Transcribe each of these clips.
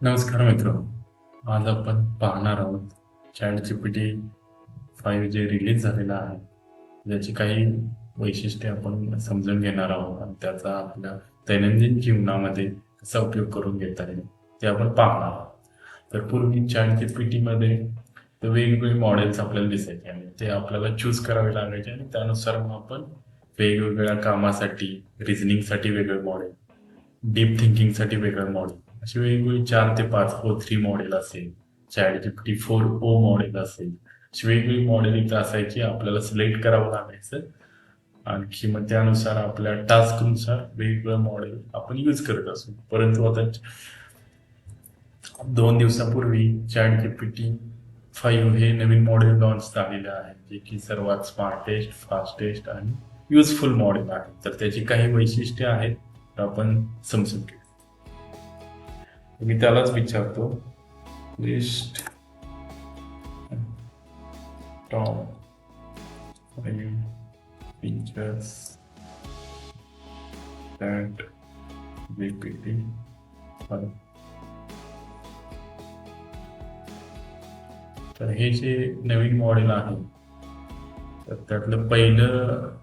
नमस्कार मित्र. आज आपण पाहणार आहोत ChatGPT 5 जे रिलीज झालेलं आहे, त्याची काही वैशिष्ट्ये आपण समजून घेणार आहोत आणि त्याचा आपल्या दैनंदिन जीवनामध्ये कसा उपयोग करून घेता येईल ते आपण पाहणार आहोत. तर पूर्वी ChatGPTमध्ये वेगवेगळे मॉडेल्स आपल्याला दिसायचे आणि ते आपल्याला चूज करावे लागायचे आणि त्यानुसार मग आपण वेगवेगळ्या कामासाठी, रिझनिंगसाठी वेगळे मॉडेल, डीप थिंकिंगसाठी वेगळं मॉडेल, अशी वेगवेगळी 4 ते 5 O3 मॉडेल असेल, ChatGPT 4o मॉडेल असेल, अशी वेगवेगळी मॉडेल इथं असायची. आपल्याला सिलेक्ट करावं लागायचं. आणखी मग त्यानुसार आपल्या टास्कनुसार वेगवेगळं मॉडेल आपण यूज करत असू. परंतु आता 2 दिवसापूर्वी ChatGPT 5 हे नवीन मॉडेल लॉन्च झालेलं आहे, जे की सर्वात स्मार्टेस्ट, फास्टेस्ट आणि युजफुल मॉडेल आहे. तर त्याची काही वैशिष्ट्ये आहेत, तर आपण समजून घेऊ. मी त्यालाच विचारतो, list top 5 features that GPT 5. तर हे जे नवीन मॉडेल आहे, तर त्यातलं पहिलं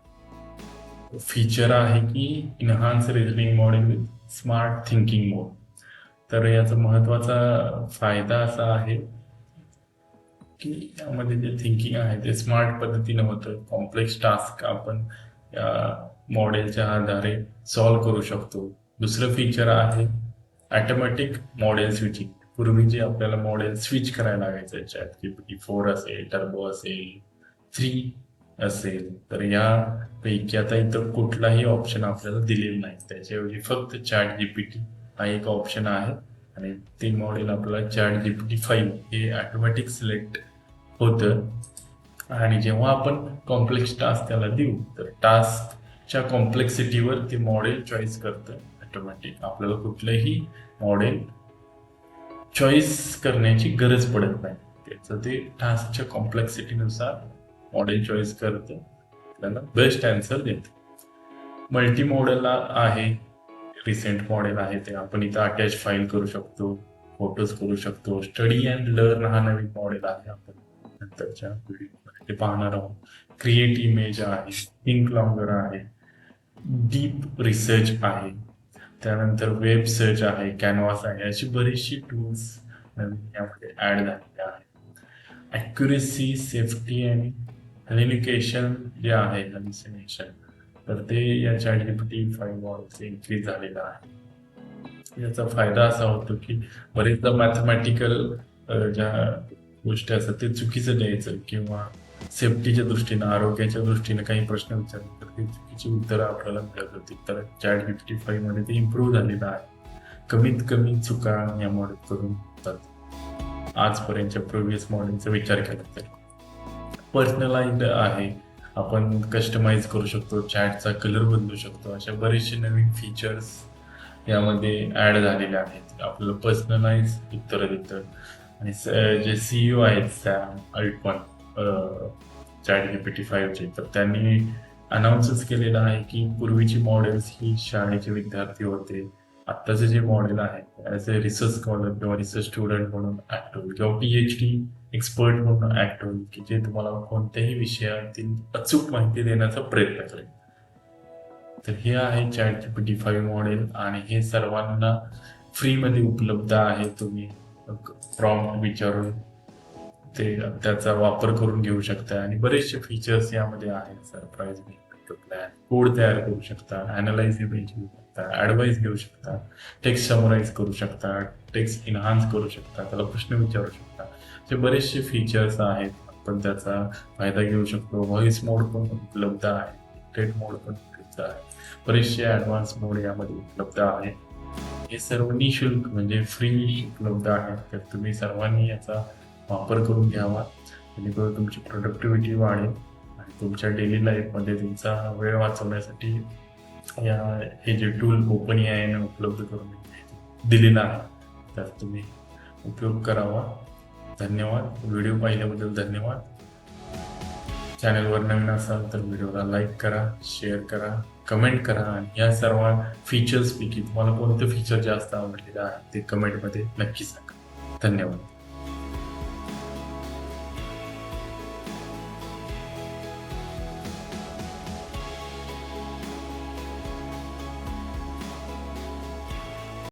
फीचर आहे की enhance reasoning model with smart thinking mode. तर याचा महत्वाचा फायदा असा आहे की यामध्ये जे थिंकिंग आहे ते स्मार्ट पद्धतीने होतं. कॉम्प्लेक्स टास्क आपण या मॉडेलच्या आधारे सॉल्व्ह करू शकतो. दुसरं फीचर आहे ऑटोमॅटिक मॉडेल स्विचिंग. पूर्वी जे आपल्याला मॉडेल स्विच करायला लागायचं, ChatGPT 4 असेल, टर्बो असेल, 3 असेल, तर यापैकी आता इथं कुठलाही ऑप्शन आपल्याला दिलेला नाही. त्याच्याऐवजी फक्त ChatGPT हा एक ऑप्शन आहे आणि ते मॉडेल आपल्याला ChatGPT 5 हे ऑटोमॅटिक सिलेक्ट होतं. आणि जेव्हा आपण कॉम्प्लेक्स टास्क त्याला देऊ, तर टास्कच्या कॉम्प्लेक्सिटीवर ते मॉडेल चॉईस करतं ऑटोमॅटिक. आपल्याला कुठलंही मॉडेल चॉईस करण्याची गरज पडत नाही. त्याचं ते टास्कच्या कॉम्प्लेक्सिटीनुसार मॉडेल चॉईस करतं, आपल्याला बेस्ट आन्सर देतं. मल्टी मॉडेल आहे, रिसेंट मॉडेल आहे, ते आपण इथं अटॅच फाईल करू शकतो, फोटोज करू शकतो. स्टडी अँड लर्न हा नवीन मॉडेल आहे, आपण नंतरच्या व्हिडिओमध्ये ते पाहणार आहोत. क्रिएट इमेज आहे, थिंक लॉंगर आहे, डीप रिसर्च आहे, त्यानंतर वेब सर्च आहे, कॅनव्हास आहे, अशी बरीचशी टूल्स नवीन यामध्ये ऍड झालेले आहेत. ॲक्युरेसी, सेफ्टी आणि हॅलिनिकेशन जे आहे, हॅल्युसिनेशन, तर ते या ChatGPT 5 मॉडेलचे इन्क्रीज झालेलं आहे. याचा फायदा असा होतो की बरेचदा मॅथमॅटिकल ज्या गोष्टी असतात ते चुकीचं द्यायचं किंवा सेफ्टीच्या दृष्टीनं, आरोग्याच्या दृष्टीनं काही प्रश्न विचारले तर ते चुकीची उत्तरं आपल्याला मिळत होती. तर ChatGPT 5 मध्ये ते इम्प्रूव्ह झालेलं आहे. कमीत कमी चुका या मॉडेल करून होतात आजपर्यंतच्या प्रिव्हियस मॉडेलचा विचार केला तर. पर्सनलाइज्ड आहे, आपण कस्टमाइज करू शकतो, चॅटचा कलर बदलू शकतो, अशा बरेचसे नवीन फीचर्स यामध्ये ऍड झालेले आहेत. आपल्याला पर्सनलाइज उत्तरं देतं. आणि जे CEO आहेत सॅम अल्टमन ChatGPT 5 चे, तर त्यांनी अनाऊन्सच केलेलं आहे की पूर्वीची मॉडेल्स ही शाळेचे विद्यार्थी होते, आत्ताचे जे मॉडेल आहे ॲज अ रिसर्च स्कॉलर किंवा रिसर्च स्टुडंट म्हणून ऍक्ट होईल किंवा PhD एक्सपर्ट म्हणून ऍक्ट होईल, की जे तुम्हाला कोणत्याही विषयातील अचूक माहिती देण्याचा प्रयत्न करेल. तर हे आहे ChatGPT 5 मॉडेल आणि हे सर्वांना फ्रीमध्ये उपलब्ध आहे. तुम्ही प्रॉम्प्ट विचारून ते त्याचा वापर करून घेऊ शकता आणि बरेचसे फीचर्स यामध्ये आहेत. सरप्राईज प्लॅन, कोड तयार करू शकता, अनालाइज इमेज घेऊ शकता, ऍडवाइस घेऊ शकता, टेक्स्ट समराईज करू शकता, टेक्स्ट इन्हान्स करू शकता, त्याला प्रश्न विचारू शकता. असे बरेचसे फीचर्स आहेत, आपण त्याचा फायदा घेऊ शकतो. व्हॉइस मोड पण उपलब्ध आहे, टेट मोड पण उपलब्ध आहे, बरेचसे ऍडव्हान्स मोड यामध्ये उपलब्ध आहे. हे सर्व निशुल्क म्हणजे फ्री उपलब्ध आहेत. तर तुम्ही सर्वांनी याचा वापर करून घ्यावा, जेणेकरून तुमची प्रोडक्टिव्हिटी वाढेल आणि तुमच्या डेली लाईफमध्ये तुमचा वेळ वाचवण्यासाठी हे जे टूल ओपन AI ने उपलब्ध करून दिलेलं आहे, तर तुम्ही उपयोग करावा. धन्यवाद. व्हिडिओ पाहिल्याबद्दल धन्यवाद. चॅनलवर नवीन असाल तर व्हिडिओला लाईक करा, शेअर करा, कमेंट करा आणि या सर्व फीचर्सपैकी तुम्हाला कोणतं फीचर जास्त आवडलेलं आहे ते कमेंटमध्ये नक्की सांगा. धन्यवाद.